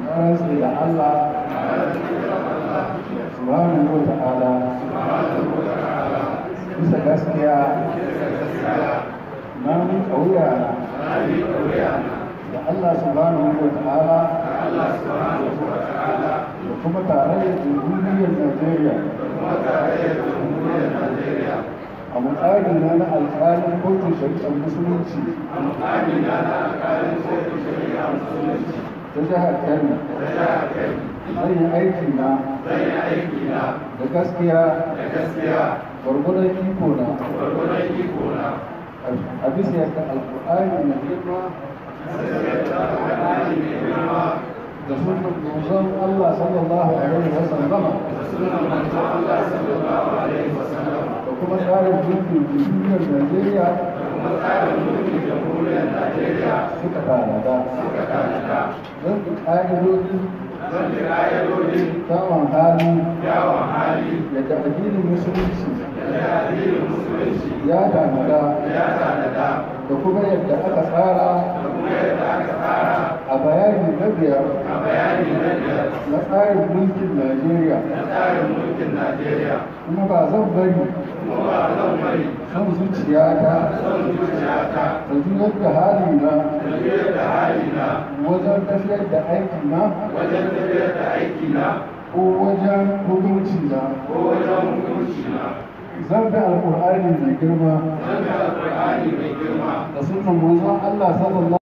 rantsi da Allah subhanahu wa ta'ala bisa gaskiya na miƙa wuyana da Allah subhanahu wa ta'ala da kuma tarayyar jamhuriyar Najeriya a matsayina na alƙalin kotun shari'ar musulunci ta jihar Kano zan yi aiki na da gaskiya gwargwadon iko na a bisa yadda alƙur'ani mai girma da sunan manzon Allah sallallahu alaihi wa sallama da kuma tsarin mulkin jamhuriyar Najeriya suka tanada don ƙa'idodi kyawun hali yadda addinin musulunci ya tanada da kuma yadda aka tsara a bayani na biyar na tsarin mulkin Najeriya kuma ba zan bari son zuciyata da juyar da halina wajen tafiyar da aikina ko wajen hukunci na zan bi alƙur'ani mai girma da sunan manzon Allah sallallahu